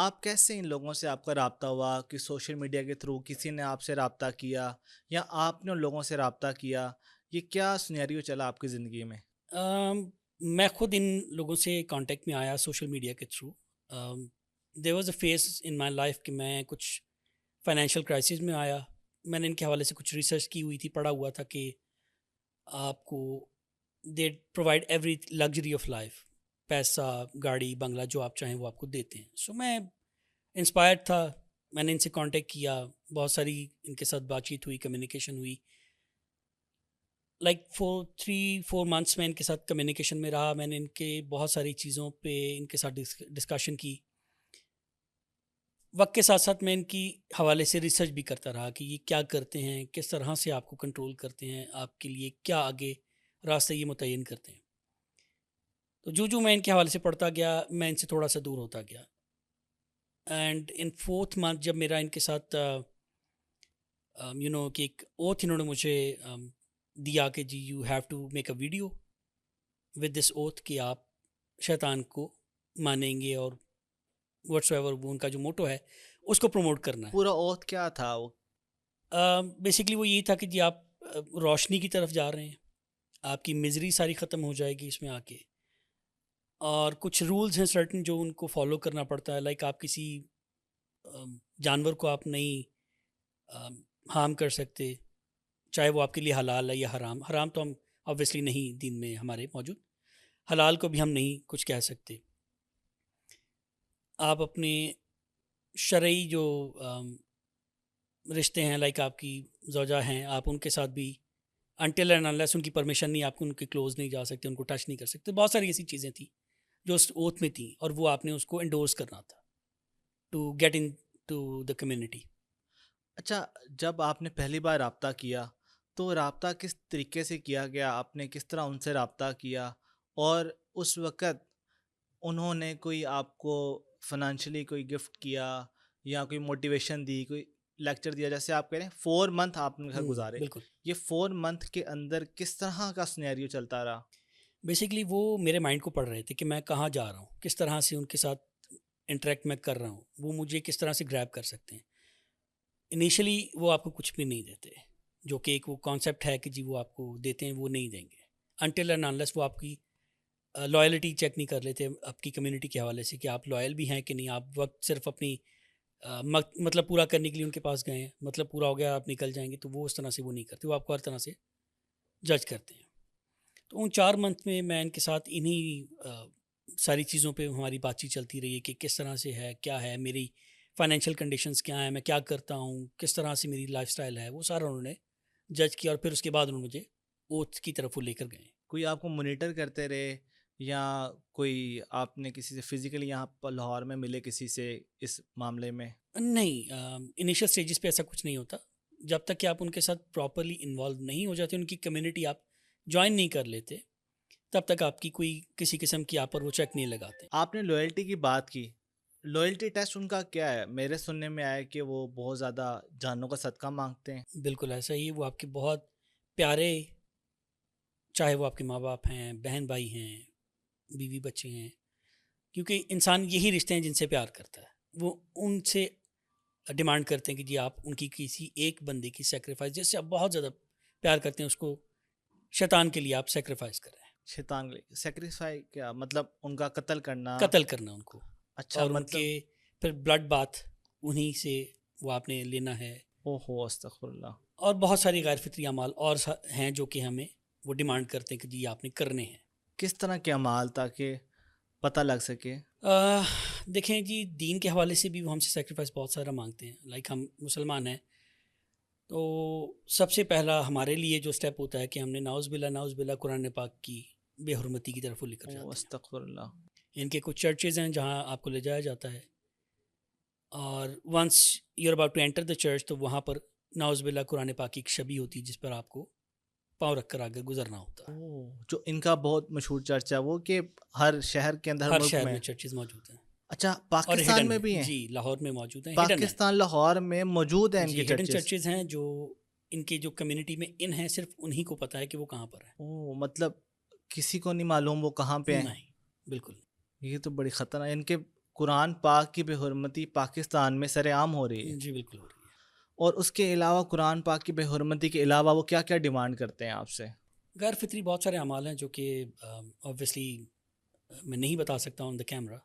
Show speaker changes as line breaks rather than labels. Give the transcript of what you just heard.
آپ کیسے ان لوگوں سے آپ کا رابطہ ہوا کہ سوشل میڈیا کے تھرو کسی نے آپ سے رابطہ کیا یا آپ نے ان لوگوں سے رابطہ کیا؟ یہ کیا سنیریو چلا آپ کی زندگی میں؟
Um, میں خود ان لوگوں سے کانٹیکٹ میں آیا سوشل میڈیا کے through. There was a phase in my life کہ میں کچھ فائنینشیل کرائسس میں آیا. میں نے ان کے حوالے سے کچھ ریسرچ کی ہوئی تھی, پڑھا ہوا تھا کہ آپ کو they provide every luxury of life, پیسہ, گاڑی, بنگلہ جو آپ چاہیں وہ آپ کو دیتے ہیں. سو میں انسپائرڈ تھا, میں نے ان سے کانٹیکٹ کیا, بہت ساری ان کے ساتھ بات چیت ہوئی, کمیونیکیشن ہوئی. لائک 3-4 منتھس میں ان کے ساتھ کمیونیکیشن میں رہا. میں نے ان کے بہت ساری چیزوں پہ ان کے ساتھ ڈسکشن کی. وقت کے ساتھ ساتھ میں ان کی حوالے سے ریسرچ بھی کرتا رہا کہ یہ کیا کرتے ہیں, کس طرح سے آپ کو کنٹرول کرتے ہیں, آپ کے لیے کیا آگے راستہ یہ متعین کرتے ہیں. تو جو میں ان کے حوالے سے پڑھتا گیا, میں ان سے تھوڑا سا دور ہوتا گیا. اینڈ ان 4th منتھ جب میرا ان کے ساتھ کہ ایک اوتھ انہوں نے مجھے دیا کہ جی you have to make a video with this oath کہ آپ شیطان کو مانیں گے اور واٹس ایور وہ ان کا جو موٹو ہے اس کو پروموٹ کرنا ہے.
پورا اوتھ کیا تھا وہ؟
بیسکلی وہ یہی تھا کہ جی آپ روشنی کی طرف جا رہے ہیں, آپ کی مزری ساری ختم ہو جائے گی اس میں آ کے, اور کچھ رولز ہیں سرٹن جو ان کو فالو کرنا پڑتا ہے. لائک آپ کسی جانور کو آپ نہیں ہارم کر سکتے, چاہے وہ آپ کے لیے حلال ہے یا حرام. حرام تو ہم آبویسلی نہیں دین میں ہمارے موجود, حلال کو بھی ہم نہیں کچھ کہہ سکتے. آپ اپنے شرعی جو رشتے ہیں, لائک آپ کی زوجہ ہیں, آپ ان کے ساتھ بھی انٹل اینڈ انلیس ان کی پرمیشن نہیں, آپ کو ان کے کلوز نہیں جا سکتے, ان کو ٹچ نہیں کر سکتے. بہت ساری ایسی چیزیں تھیں جو اس اوتھ میں تھیں, اور وہ آپ نے اس کو انڈورس کرنا تھا to get into the community.
اچھا، جب آپ نے پہلی بار رابطہ کیا تو رابطہ کس طریقے سے کیا گیا؟ آپ نے کس طرح ان سے رابطہ کیا؟ اور اس وقت انہوں نے کوئی آپ کو فنانشلی کوئی گفٹ کیا یا کوئی موٹیویشن دی، کوئی لیکچر دیا؟ جیسے آپ کہہ رہے ہیں 4 منتھ آپ نے گھر گزارے،
بالکل.
یہ 4 منتھ کے اندر کس طرح کا سنیریو چلتا رہا؟
بیسکلی وہ میرے مائنڈ کو پڑھ رہے تھے کہ میں کہاں جا رہا ہوں, کس طرح سے ان کے ساتھ انٹریکٹ میں کر رہا ہوں, وہ مجھے کس طرح سے گریب کر سکتے ہیں. انیشلی وہ آپ کو کچھ بھی نہیں دیتے, جو کہ ایک وہ کانسیپٹ ہے کہ جی وہ آپ کو دیتے ہیں, وہ نہیں دیں گے انٹل اینڈ انلیس وہ آپ کی لائلٹی چیک نہیں کر لیتے آپ کی کمیونٹی کے حوالے سے کہ آپ لائل بھی ہیں کہ نہیں. آپ وقت صرف اپنی مطلب پورا کرنے کے لیے ان کے پاس گئے ہیں, مطلب پورا ہو گیا آپ نکل جائیں گے, تو وہ اس طرح سے وہ نہیں کرتے, وہ آپ کو ہر طرح سے جج کرتے ہیں. تو ان 4 منتھ میں ان کے ساتھ انہی ساری چیزوں پہ ہماری بات چیت چلتی رہی ہے کہ کس طرح سے ہے, کیا ہے میری فائنینشیل کنڈیشنز, کیا ہیں, میں کیا کرتا ہوں, کس طرح سے میری لائف سٹائل ہے, وہ سارا انہوں نے جج کیا. اور پھر اس کے بعد انہوں نے مجھے اوتھ کی طرف وہ لے کر گئے.
کوئی آپ کو مانیٹر کرتے رہے یا کوئی آپ نے کسی سے فزیکلی یہاں پر لاہور میں ملے کسی سے اس معاملے میں؟
نہیں, انیشیل سٹیجز پہ ایسا کچھ نہیں ہوتا. جب تک کہ آپ ان کے ساتھ پراپرلی انوالو نہیں ہو جاتے, ان کی کمیونٹی آپ جوائن نہیں کر لیتے, تب تک آپ کی کوئی کسی قسم کی آپ پر وہ چیک نہیں لگاتے.
آپ نے لوئلٹی کی بات کی، لوئلٹی ٹیسٹ ان کا کیا ہے؟ میرے سننے میں آیا کہ وہ بہت زیادہ جانوں کا صدقہ مانگتے ہیں.
بالکل ایسا ہی, وہ آپ کے بہت پیارے, چاہے وہ آپ کے ماں باپ ہیں, بہن بھائی ہیں, بیوی بچے ہیں, کیونکہ انسان یہی رشتے ہیں جن سے پیار کرتا ہے. وہ ان سے ڈیمانڈ کرتے ہیں کہ جی آپ ان کی کسی ایک بندے کی سیکریفائس, جس سے آپ بہت زیادہ پیار کرتے ہیں, اس کو شیطان کے لیے آپ سیکریفائس کر رہے ہیں.
شیطان سیکریفائی کیا مطلب؟ ان کا قتل کرنا؟
قتل کرنا ان کو,
اچھا،
اور ان
مطلب
کے پھر بلڈ باتھ انہی سے وہ آپ نے لینا ہے.
او ہو استغفر اللہ.
اور بہت ساری غیر فطری اعمال اور ہیں جو کہ ہمیں وہ ڈیمانڈ کرتے ہیں کہ جی آپ نے کرنے ہیں.
کس طرح کے اعمال تاکہ پتہ لگ سکے؟
دیکھیں جی, دین کے حوالے سے بھی وہ ہم سے سیکریفائس بہت سارا مانگتے ہیں. لائک ہم مسلمان ہیں, تو سب سے پہلا ہمارے لیے جو سٹیپ ہوتا ہے کہ ہم نے ناؤز باللہ قرآن پاک کی بے حرمتی کی طرف وہ لے کر
او
جاتے ہیں.
استغفر اللہ.
ان کے کچھ چرچز ہیں جہاں آپ کو لے جایا جاتا ہے, اور once you are about to enter the church, تو وہاں پر ناؤز باللہ قرآن پاک کی ایک شبی ہوتی ہے جس پر آپ کو پاؤں رکھ کر آگے گزرنا ہوتا ہے.
جو ان کا بہت مشہور چرچ ہے وہ کہ ہر شہر کے اندر، ہر
ہر
ملک
شہر
میں؟
میں چرچز موجود ہیں,
اچھا،
اور
پاکستان
ہڈن
میں
ہیں.
بھی ہیں؟
جی, لاہور میں موجود ہیں, ہڈن ہیں.
پاکستان لاہور میں موجود ہیں ان
جی,
کے
ہڈن
چرچز؟
چرچز ہیں جو ان کے جو کمیونٹی میں ان ہیں, صرف انہی کو پتہ ہے کہ وہ کہاں پر ہیں.
او مطلب کسی کو نہیں معلوم وہ کہاں پہ ہیں؟
نہیں, بالکل.
یہ تو بڑی خطرناک. ان کے قرآن پاک کی بے حرمتی پاکستان میں سر عام ہو رہی ہے،
جی بالکل ہو رہی ہے.
اور اس کے علاوہ قرآن پاک کی بے حرمتی کے علاوہ وہ کیا کیا ڈیمانڈ کرتے ہیں آپ سے؟
غیر فطری بہت سارے اعمال ہیں جو کہ آبویسلی میں نہیں بتا سکتا آن دا کیمرہ،